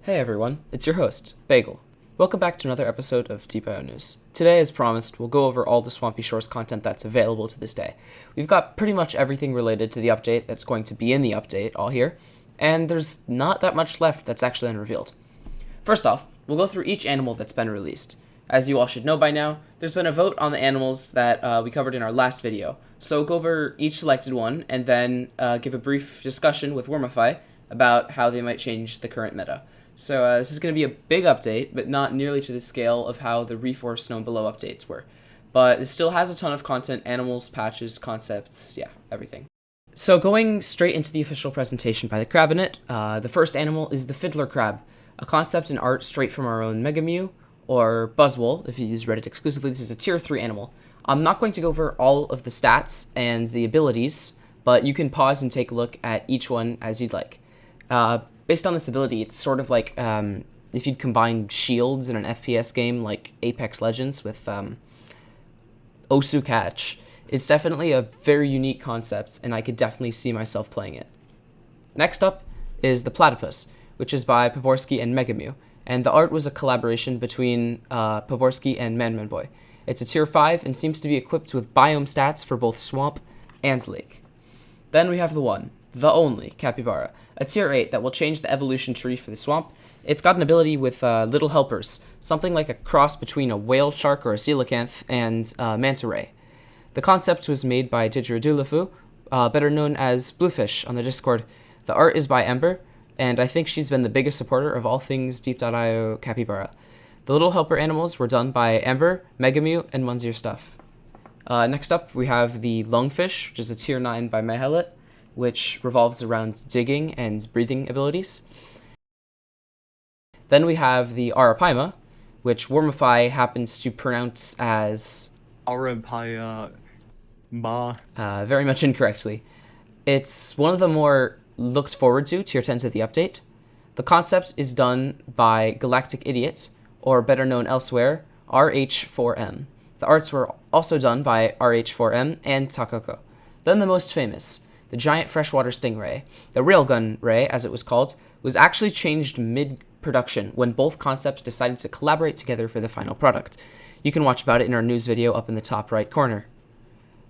Hey everyone, it's your host, Bagel. Welcome back to another episode of Deeeepio News. Today, as promised, we'll go over all the Swampy Shores content that's available to this day. We've got pretty much everything related to the update that's going to be in the update all here, and there's not that much left that's actually unrevealed. First off, we'll go through each animal that's been released. As you all should know by now, there's been a vote on the animals that we covered in our last video, so we'll go over each selected one and then give a brief discussion with Wormify about how they might change the current meta. So this is going to be a big update, but not nearly to the scale of how the Reforce Snow Below updates were. But it still has a ton of content, animals, patches, concepts, yeah, everything. So going straight into the official presentation by the Crabinet, the first animal is the Fiddler Crab, a concept and art straight from our own Megamew, or Buzzwole, if you use Reddit exclusively. This is a tier 3 animal. I'm not going to go over all of the stats and the abilities, but you can pause and take a look at each one as you'd like. Based on this ability, it's sort of like if you'd combine shields in an FPS game like Apex Legends with Osu Catch. It's definitely a very unique concept, and I could definitely see myself playing it. Next up is the Platypus, which is by Poborsky and Megamew, and the art was a collaboration between Poborsky and ManManBoy. It's a tier 5 and seems to be equipped with biome stats for both swamp and lake. Then we have the only Capybara, a tier 8 that will change the evolution tree for the swamp. It's got an ability with little helpers, something like a cross between a whale shark or a coelacanth and manta ray. The concept was made by Didgeridoolefu, better known as Bluefish on the Discord. The art is by Ember, and I think she's been the biggest supporter of all things Deep.io Capybara. The little helper animals were done by Ember, Megamew, and Munzier Stuff. Next up, we have the Lungfish, which is a tier 9 by Mahelet, which revolves around digging and breathing abilities. Then we have the Arapaima, which Wormify happens to pronounce as Arapaima. Very much incorrectly. It's one of the more looked forward to tier 10s of the update. The concept is done by Galactic Idiot, or better known elsewhere, RH4M. The arts were also done by RH4M and Takoko. Then the most famous, the giant freshwater stingray, the railgun ray as it was called, was actually changed mid-production when both concepts decided to collaborate together for the final product. You can watch about it in our news video up in the top right corner.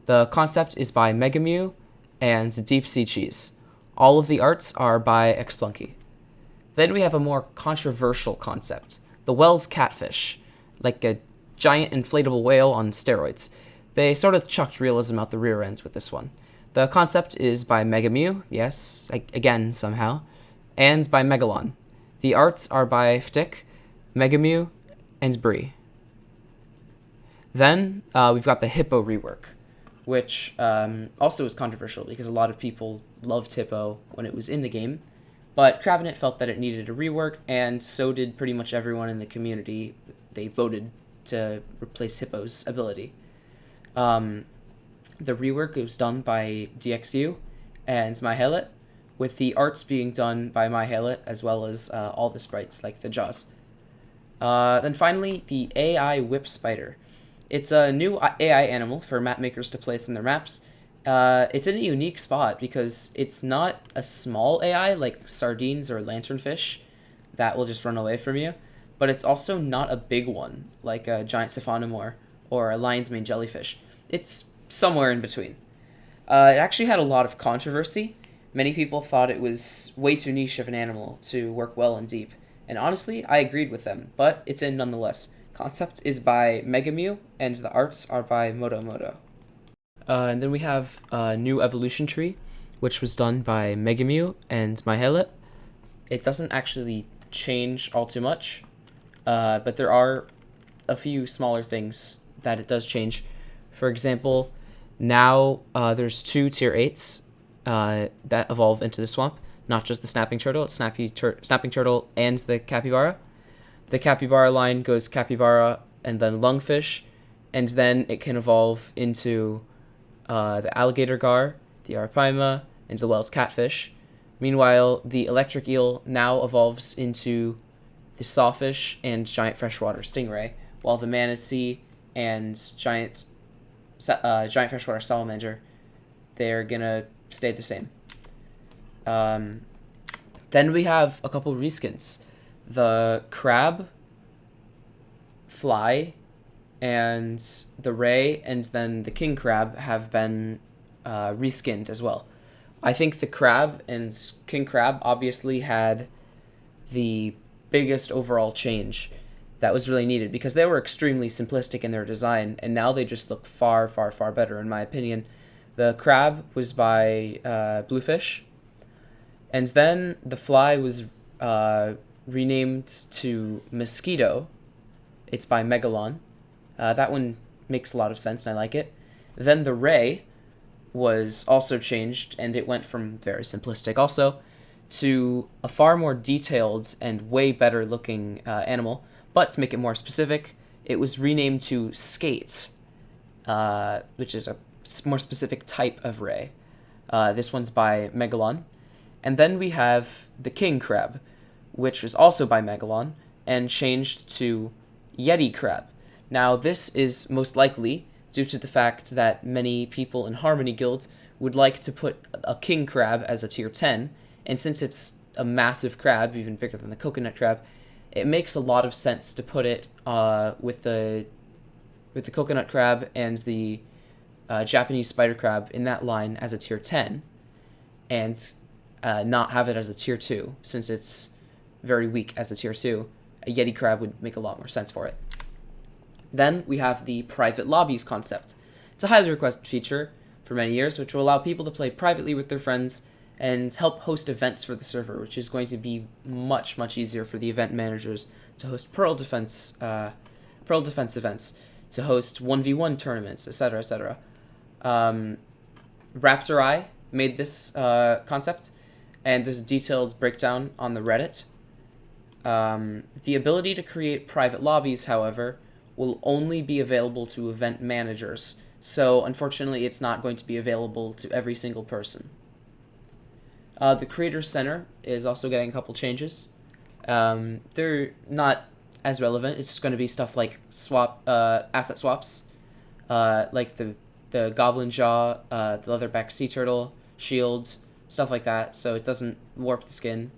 The concept is by Megamew and Deep Sea Cheese. All of the arts are by Xplunky. Then we have a more controversial concept, the Wels Catfish, like a giant inflatable whale on steroids. They sort of chucked realism out the rear ends with this one. The concept is by Megamew, yes, again somehow, and by Megalon. The arts are by Ftik, Megamew, and Bree. Then we've got the Hippo Rework, which also is controversial because a lot of people loved Hippo when it was in the game, but Crabinet felt that it needed a rework, and so did pretty much everyone in the community. They voted to replace Hippo's ability. The rework was done by DXU and Mahelet, with the arts being done by Mahelet as well as all the sprites like the jaws. Then finally, the AI Whip Spider. It's a new AI animal for map makers to place in their maps. It's in a unique spot because it's not a small AI like sardines or lanternfish that will just run away from you, but it's also not a big one like a giant siphonomore or a lion's mane jellyfish. It's somewhere in between. It actually had a lot of controversy. Many people thought it was way too niche of an animal to work well in deep, and honestly, I agreed with them, but it's in nonetheless. Concept is by Megamew, and the arts are by Moto. And then we have a new evolution tree, which was done by Megamew and Mahelet. It doesn't actually change all too much, but there are a few smaller things that it does change. For example, now there's 2 tier 8s that evolve into the swamp, not just the snapping turtle. It's snapping turtle and the capybara. The capybara line goes capybara and then lungfish, and then it can evolve into the alligator gar, the arapaima, and the Wels Catfish. Meanwhile, the electric eel now evolves into the sawfish and giant freshwater stingray, while the manatee and giant freshwater salamander, they're gonna stay the same. Then we have a couple reskins. the crab, fly, and the ray, and then the king crab have been reskinned as well. I think the crab and king crab obviously had the biggest overall change that was really needed because they were extremely simplistic in their design, and now they just look far, far, far better in my opinion. The crab was by Bluefish, and then the fly was renamed to Mosquito. It's by Megalon. That one makes a lot of sense, and I like it. Then the ray was also changed, and it went from very simplistic also to a far more detailed and way better looking animal. But to make it more specific, it was renamed to Skate, which is a more specific type of ray. This one's by Megalon. And then we have the king crab, which was also by Megalon and changed to Yeti crab. Now, this is most likely due to the fact that many people in Harmony Guild would like to put a king crab as a tier 10, and since it's a massive crab, even bigger than the coconut crab, it makes a lot of sense to put it with the coconut crab and the Japanese spider crab in that line as a tier 10, and not have it as a tier 2, since it's very weak as a tier 2. A Yeti crab would make a lot more sense for it. Then we have the private lobbies concept. It's a highly requested feature for many years, which will allow people to play privately with their friends and help host events for the server, which is going to be much, much easier for the event managers to host Pearl Defense events, to host 1v1 tournaments, etc., etc. Raptor Eye made this concept, and there's a detailed breakdown on the Reddit. The ability to create private lobbies, however, will only be available to event managers, so unfortunately it's not going to be available to every single person. The Creator Center is also getting a couple changes. They're not as relevant. It's just going to be stuff like asset swaps, like the Goblin Jaw, the Leatherback Sea Turtle, Shield, stuff like that, so it doesn't warp the skin.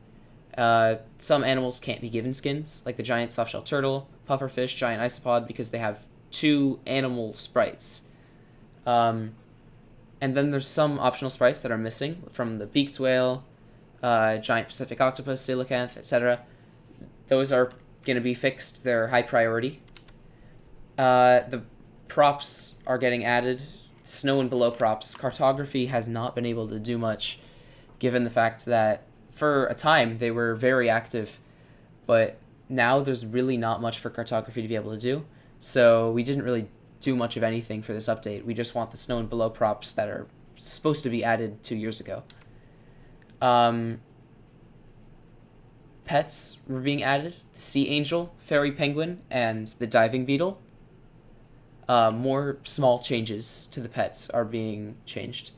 Some animals can't be given skins, like the giant softshell turtle, pufferfish, giant isopod, because they have 2 animal sprites. And then there's some optional sprites that are missing from the beaked whale, giant Pacific octopus, coelacanth, etc. Those are going to be fixed. They're high priority. The props are getting added. Snow and below props. Cartography has not been able to do much, given the fact that for a time they were very active, but now there's really not much for cartography to be able to do. So we didn't really do much of anything for this update. We just want the snow and below props that are supposed to be added 2 years ago. Pets were being added. The sea angel, fairy penguin, and the diving beetle. More small changes to the pets are being changed.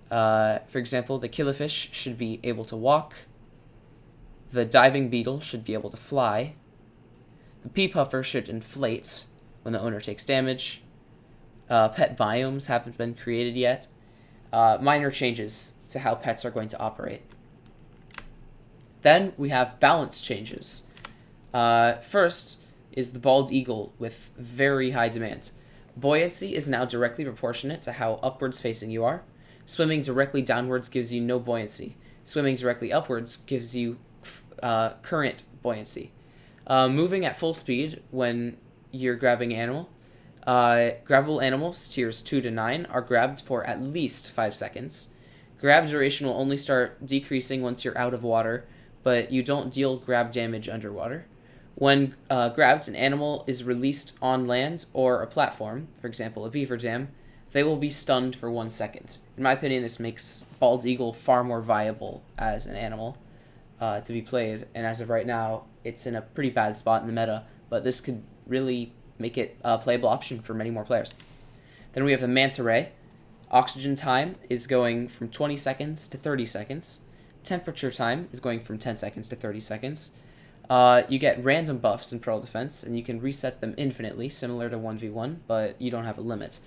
For example, the killifish should be able to walk. The diving beetle should be able to fly. The pea puffer should inflate when the owner takes damage. Pet biomes haven't been created yet. Minor changes to how pets are going to operate. Then we have balance changes. First is the bald eagle with very high demand. Buoyancy is now directly proportionate to how upwards facing you are. Swimming directly downwards gives you no buoyancy. Swimming directly upwards gives you current buoyancy. Moving at full speed when you're grabbing an animal. Grabbable animals, tiers 2 to 9, are grabbed for at least 5 seconds. Grab duration will only start decreasing once you're out of water, but you don't deal grab damage underwater. When grabbed, an animal is released on land or a platform, for example, a beaver dam, they will be stunned for 1 second. In my opinion, this makes bald eagle far more viable as an animal to be played, and as of right now, it's in a pretty bad spot in the meta, but this could really make it a playable option for many more players. Then we have the manta ray. Oxygen time is going from 20 seconds to 30 seconds. Temperature time is going from 10 seconds to 30 seconds. You get random buffs in Pearl Defense, and you can reset them infinitely, similar to 1v1, but you don't have a limit.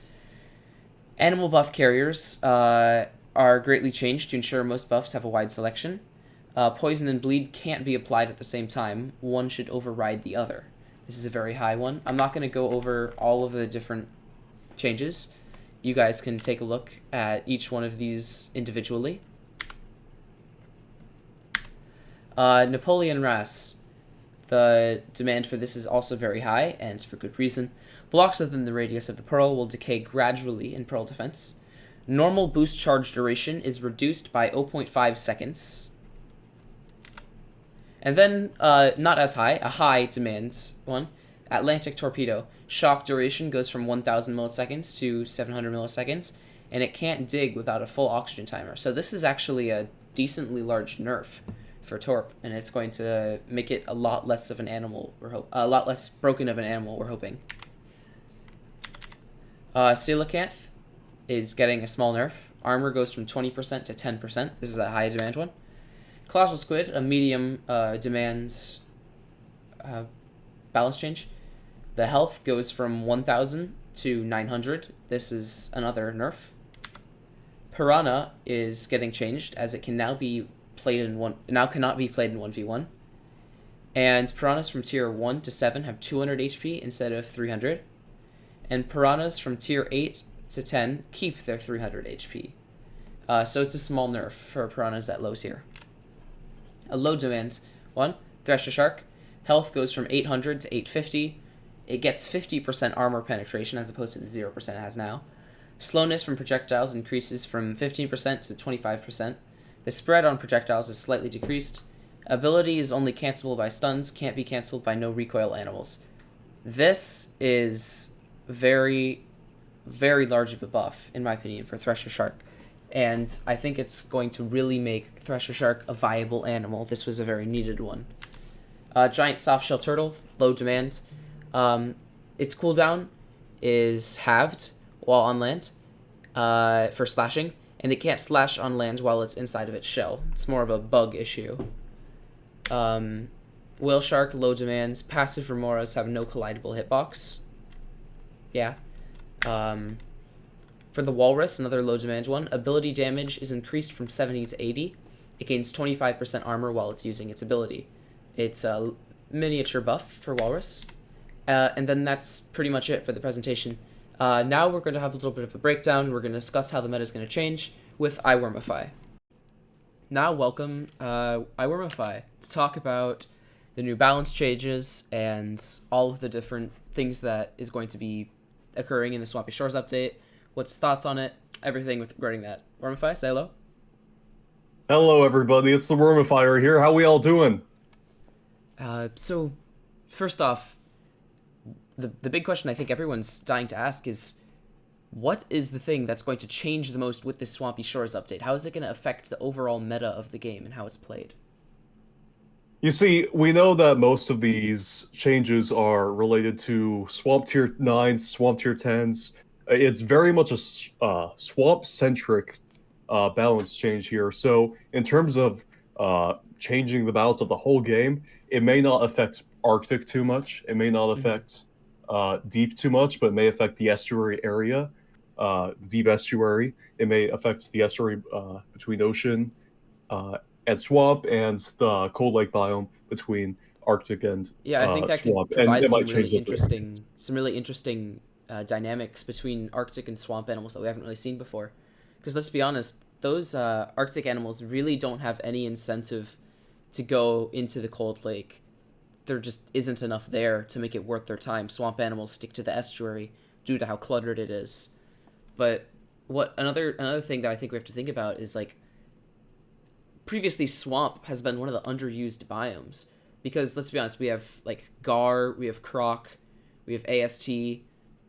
Animal buff carriers are greatly changed to ensure most buffs have a wide selection. Poison and bleed can't be applied at the same time. One should override the other. This is a very high one. I'm not going to go over all of the different changes. You guys can take a look at each one of these individually. Napoleon Ras. The demand for this is also very high, and for good reason. Blocks within the radius of the pearl will decay gradually in pearl defense. Normal boost charge duration is reduced by 0.5 seconds. And then, not as high, a high demands one. Atlantic Torpedo. Shock duration goes from 1000 milliseconds to 700 milliseconds, and it can't dig without a full oxygen timer. So this is actually a decently large nerf for Torp, and it's going to make it a lot less of an animal, a lot less broken of an animal, we're hoping. Coelacanth is getting a small nerf. Armor goes from 20% to 10%. This is a high demand one. Colossal Squid, a medium demands balance change. The health goes from 1000 to 900. This is another nerf. Piranha is getting changed, as it can now be played in cannot be played in 1v1. And piranhas from tier 1 to 7 have 200 HP instead of 300. And piranhas from tier 8 to 10 keep their 300 HP. So it's a small nerf for piranhas at low tier. A low demand one, Thresher Shark. Health goes from 800 to 850. It gets 50% armor penetration as opposed to the 0% it has now. Slowness from projectiles increases from 15% to 25%. The spread on projectiles is slightly decreased. Ability is only cancelable by stuns, can't be cancelled by no recoil animals. This is very, very large of a buff, in my opinion, for Thresher Shark. And I think it's going to really make Thresher Shark a viable animal. This was a very needed one. Giant Softshell Turtle, low demand. Its cooldown is halved while on land for slashing, and it can't slash on land while it's inside of its shell. It's more of a bug issue. Whale Shark, low demands. Passive Remoras have no collidable hitbox. Yeah. For the Walrus, another low demand one, ability damage is increased from 70 to 80. It gains 25% armor while it's using its ability. It's a miniature buff for Walrus. And then that's pretty much it for the presentation. Now we're going to have a little bit of a breakdown. We're going to discuss how the meta is going to change with iWormify. Now welcome iWormify to talk about the new balance changes and all of the different things that is going to be occurring in the Swampy Shores update. What's his thoughts on it? Everything regarding that. Wormify, say hello. Hello, everybody. It's the Wormifier here. How we all doing? So, first off, the big question I think everyone's dying to ask is, what is the thing that's going to change the most with this Swampy Shores update? How is it going to affect the overall meta of the game and how it's played? You see, we know that most of these changes are related to Swamp Tier 9s, Swamp Tier 10s. It's very much a swamp-centric balance change here. So in terms of changing the balance of the whole game, it may not affect Arctic too much. It may not affect Deep too much, but it may affect the estuary area, Deep estuary. It may affect the estuary between ocean and swamp, and the cold lake biome between Arctic and Yeah, I think that swamp. could provide and it some really interesting dynamics between Arctic and swamp animals that we haven't really seen before. Because let's be honest, those Arctic animals really don't have any incentive to go into the cold lake. There just isn't enough there to make it worth their time. Swamp animals stick to the estuary due to how cluttered it is. But another thing that I think we have to think about is, like, previously swamp has been one of the underused biomes, because let's be honest, we have like Gar, we have Croc, we have AST,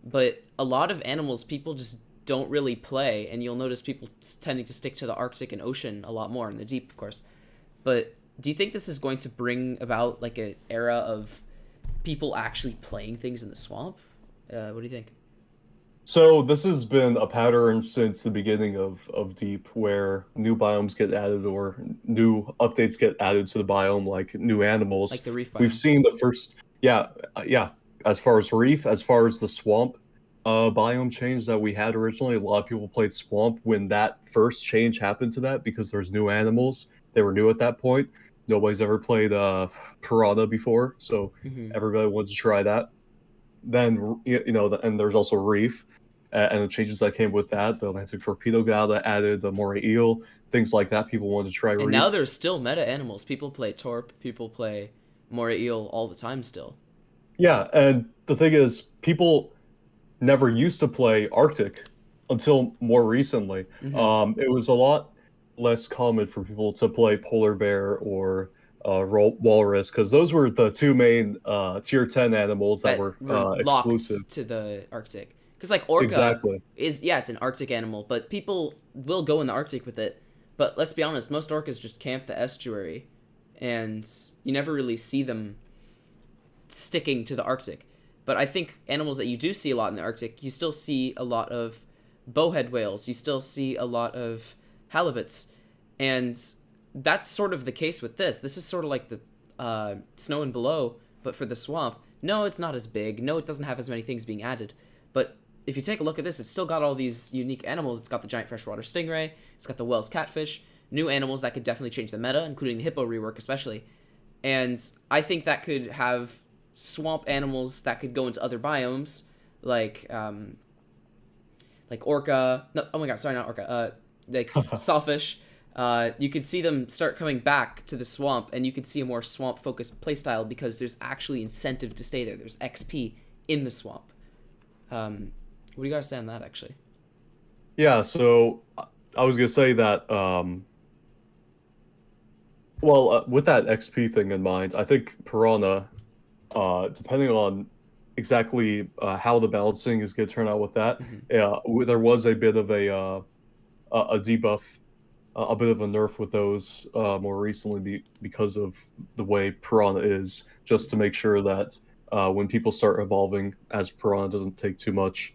but a lot of animals people just don't really play, and you'll notice people tending to stick to the Arctic and ocean a lot more, and the deep, of course. But do you think this is going to bring about like an era of people actually playing things in the swamp? What do you think? So this has been a pattern since the beginning of Deep, where new biomes get added or new updates get added to the biome, like new animals. Like the reef biome. We've seen the first, yeah. As far as reef, as far as the swamp biome change that we had originally, a lot of people played swamp when that first change happened to that because there's new animals. they were new at that point. Nobody's ever played Piranha before, so Hmm. everybody wanted to try that. Then and there's also Reef, and the changes that came with that. The Atlantic Torpedo Gala added the moray eel, things like that. People wanted to try And now Reef. there's still meta animals. People play Torp. People play moray eel all the time still. Yeah, and the thing is, people never used to play Arctic until more recently. Hmm. It was a lot less common for people to play polar bear or walrus because those were the two main tier 10 animals that That were were exclusive. locked to the Arctic. Because like orca Exactly. is, yeah, it's an Arctic animal, but people will go in the Arctic with it. But let's be honest, most orcas just camp the estuary, and you never really see them sticking to the Arctic. But I think animals that you do see a lot in the Arctic, you still see a lot of bowhead whales, you still see a lot of halibuts, and that's sort of the case with this. This is sort of like the snow and below, but for the swamp. No, it's not as big. No, it doesn't have as many things being added. But if you take a look at this, it's still got all these unique animals. It's got the giant freshwater stingray. It's got the Wels catfish. New animals that could definitely change the meta, including the hippo rework especially. And I think that could have swamp animals that could go into other biomes, like orca. No, oh my god, sorry, not orca. Like sawfish. You could see them start coming back to the swamp, and you could see a more swamp-focused playstyle because there's actually incentive to stay there. There's XP in the swamp. What do you guys say on that, actually? Yeah, so I was gonna say that well, with that XP thing in mind, I think Piranha, depending on exactly how the balancing is going to turn out with that, Mm-hmm. there was a bit of a debuff, a bit of a nerf with those more recently because of the way Piranha is, just to make sure that when people start evolving as Piranha doesn't take too much,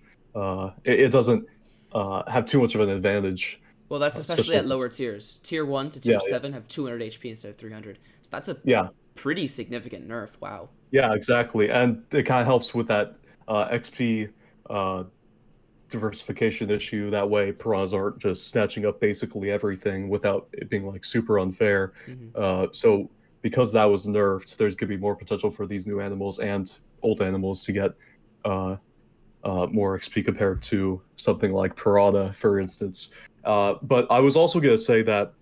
it doesn't have too much of an advantage, Well, that's especially especially at lower tiers. Tier 1 to yeah, tier 7 have 200 HP instead of 300. So that's a yeah. pretty significant nerf. Wow. Yeah, exactly. And it kind of helps with that XP uh, diversification issue. That way, piranhas aren't just snatching up basically everything without it being like super unfair. Hmm. So, because that was nerfed, there's going to be more potential for these new animals and old animals to get uh, more XP compared to something like piranha, for instance. But I was also going to say that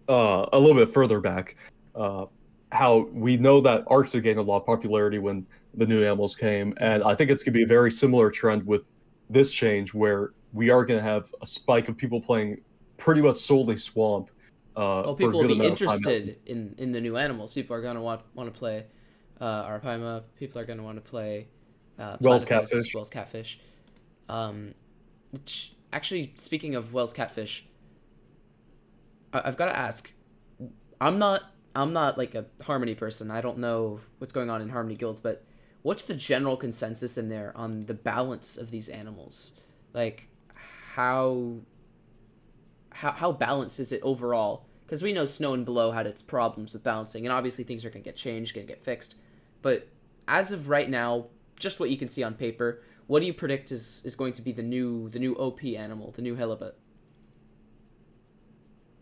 a little bit further back, uh, how we know that Arctic gained a lot of popularity when the new animals came, and Hmm. I think it's going to be a very similar trend with this change, where we are going to have a spike of people playing pretty much solely Swamp Well, for a people will good be amount of time at interested least. in the new animals. People are going to want to play Arapaima. People are going to want to play Wels Platypus, Catfish. Wels Catfish. Which, actually, speaking of Wels Catfish, I've got to ask. I'm not like a Harmony person. I don't know what's going on in Harmony guilds, but what's the general consensus in there on the balance of these animals? Like how how balanced is it overall? Because we know Snow and Below had its problems with balancing, and obviously things are gonna get changed, gonna get fixed. But as of right now, just what you can see on paper, what do you predict is going to be the new OP animal, the new halibut?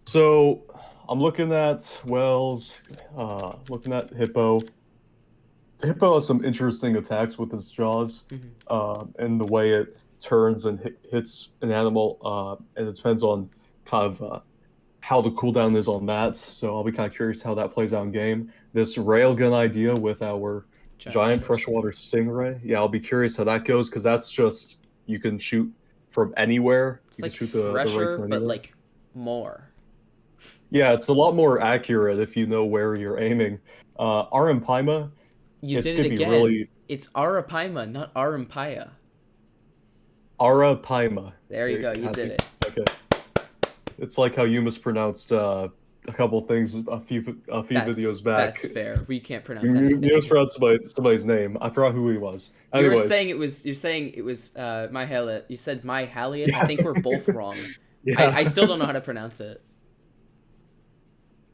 So I'm looking at Wells, looking at Hippo. Hippo has some interesting attacks with its jaws, Mm-hmm. and the way it turns and hits an animal, and it depends on kind of how the cooldown is on that. So I'll be kind of curious how that plays out in game. This railgun idea with our Giant giant freshwater freshwater stingray. stingray, yeah, I'll be curious how that goes because that's just you can shoot from anywhere. It's You can like shoot the ray fresher, from but anywhere. like more. Yeah, it's a lot more accurate if you know where you're aiming. Arapaima, You it's did it gonna be again. really It's Arapaima, not Arampaya. Arapaima. There you Okay, go. You did it. okay. It's like how you mispronounced a couple things a few That's videos back. that's fair. We can't pronounce You anything. mispronounced somebody's name. I forgot who he was. You were Anyways, saying it was. You're saying it was my Haliot. You said my Haliot. I yeah, think we're both wrong. I yeah, still don't know how to pronounce it.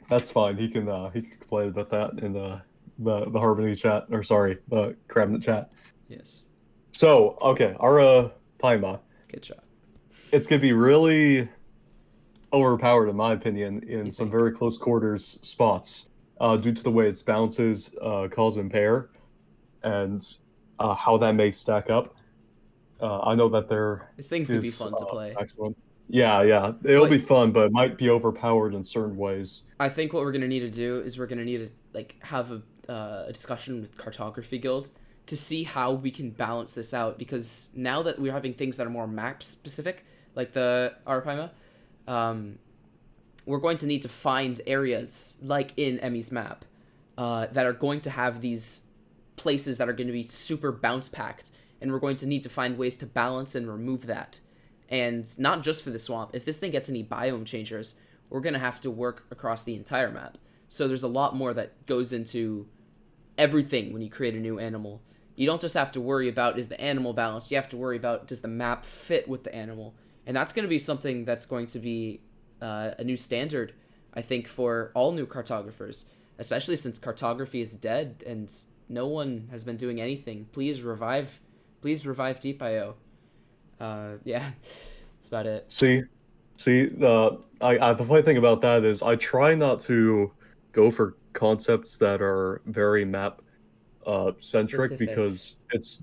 that's fine. He can complain about that in the Harmony chat, or sorry, the Crabnet chat. Yes. So okay, Arapaima. Good job. It's gonna be really overpowered in my opinion in You some think? very close quarters spots, due to the way its bounces cause impair and how that may stack up. I know that there This thing's gonna be is fun to play. maximum. Yeah, yeah, it'll be But fun, but it might be overpowered in certain ways. I think what we're gonna need to do is we're gonna need to have a discussion with Cartography Guild to see how we can balance this out, because now that we're having things that are more map specific, like the Arapaima, um, we're going to need to find areas like in Emmy's map that are going to have these places that are going to be super bounce packed, and we're going to need to find ways to balance and remove that. And not just for the swamp. If this thing gets any biome changers, we're going to have to work across the entire map. So there's a lot more that goes into everything when you create a new animal. You don't just have to worry about is the animal balanced, you have to worry about does the map fit with the animal. And that's going to be something that's going to be a new standard, I think, for all new cartographers, especially since cartography is dead and no one has been doing anything. Please revive Deeeepio. Yeah, that's about it. See, the funny thing about that is I try not to go for concepts that are very map centric Specific. because it's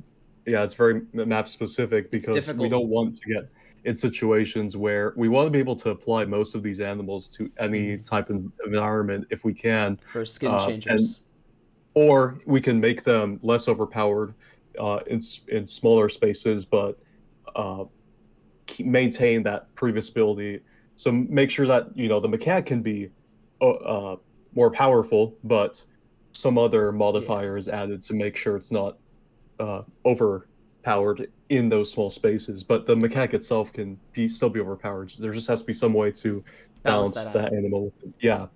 very map specific It's because we difficult. don't want to get in situations where we want to be able to apply most of these animals to any type of environment if we can, For skin and changers. or we can make them less overpowered in smaller spaces, but uh, maintain that previous ability. So make sure that the mechanic can be more powerful, but some other Yeah. modifier is added to make sure it's not overpowered in those small spaces. But the mechanic itself can still be overpowered. There just has to be some way to Balance that balance that out. animal. Yeah.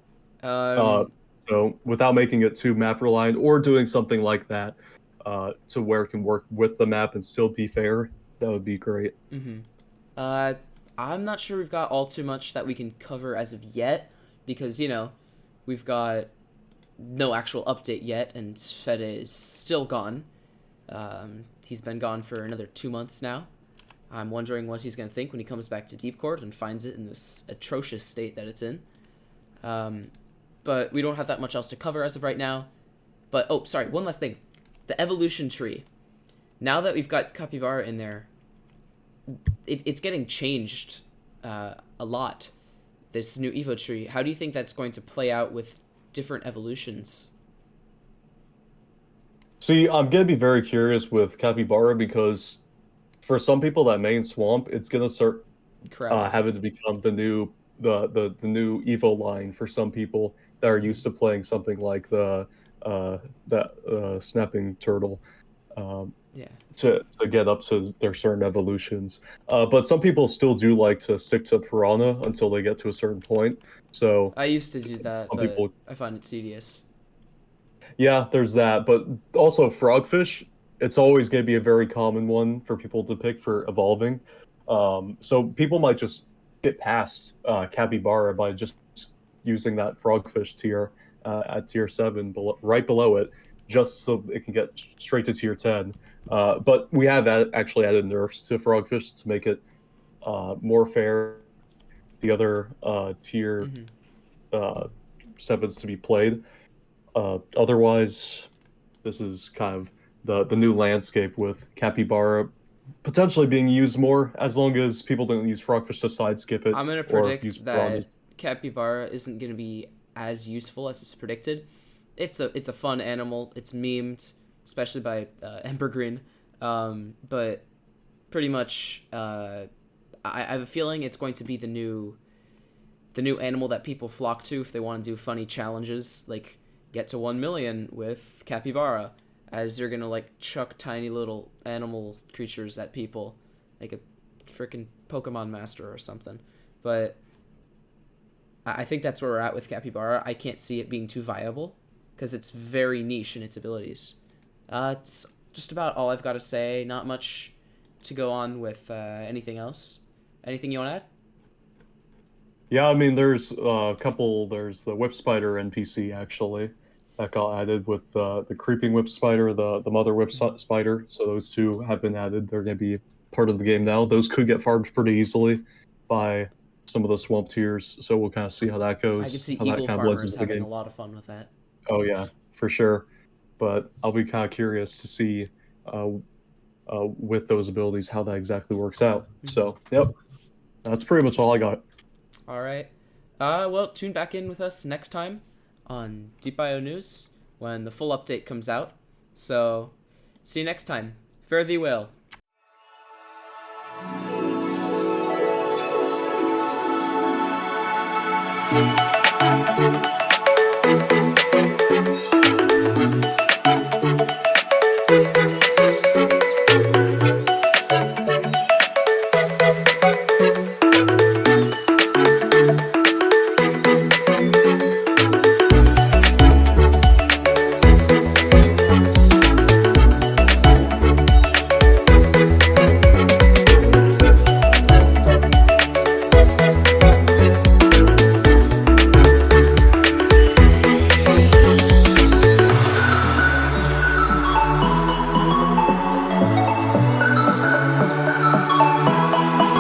Uh, Um, so without making it too map reliant or doing something like that, to where it can work with the map and still be fair, that would be great. mhm. Uh, I'm not sure we've got all too much that we can cover as of yet, because, we've got no actual update yet, and Fede is still gone. He's been gone for another 2 months now. I'm wondering what he's going to think when he comes back to Deep Court and finds it in this atrocious state that it's in. Um, but we don't have that much else to cover as of right now. But, oh, sorry, one last thing. The evolution tree. Now that we've got Capybara in there, it's getting changed a lot. This new Evo tree. How do you think that's going to play out with different evolutions? See, I'm gonna be very curious with Capybara because for some people that main swamp, it's gonna start Crowded. having to become the new Evo line for some people that are Mm-hmm. used to playing something like that snapping turtle. Um, Yeah. to get up to their certain evolutions. But some people still do like to stick to piranha until they get to a certain point. So I used to do that, some but people, I find it tedious. yeah, there's that. But also frogfish, it's always going to be a very common one for people to pick for evolving. So people might just get past capybara by just using that frogfish tier at tier 7, right below it, just so it can get straight to tier 10. But we have actually added nerfs to frogfish to make it more fair. The other tier Mm-hmm. uh, 7s to be played. Otherwise, this is kind of the new landscape with capybara potentially being used more as long as people don't use frogfish to side skip it I'm gonna or use predict that piranhas. Capybara isn't gonna be as useful as it's predicted. It's a fun animal. It's memed, especially by Ember Green. But pretty much, I have a feeling it's going to be the new animal that people flock to if they want to do funny challenges, like get to 1 million with Capybara, as you're gonna chuck tiny little animal creatures at people, like a freaking Pokemon Master or something. But I think that's where we're at with Capybara. I can't see it being too viable because it's very niche in its abilities. It's just about all I've got to say. Not much to go on with anything else. Anything you want to add? Yeah, I mean, there's a couple. There's the whip spider NPC actually that got added with the creeping whip spider, the mother whip Mm-hmm. spider. So those two have been added. They're going to be part of the game now. Those could get farmed pretty easily by some of the swamp tiers. So we'll kind of see how that I could goes, see how that eagle kind of blends farmers into the having game. a lot of fun with that. Oh yeah, for sure. But I'll be kind of curious to see uh, with those abilities how that exactly works out. So yep, that's pretty much all I got. All right. Well, tune back in with us next time on Deeeepio News when the full update comes out. So, see you next time. Fare thee well.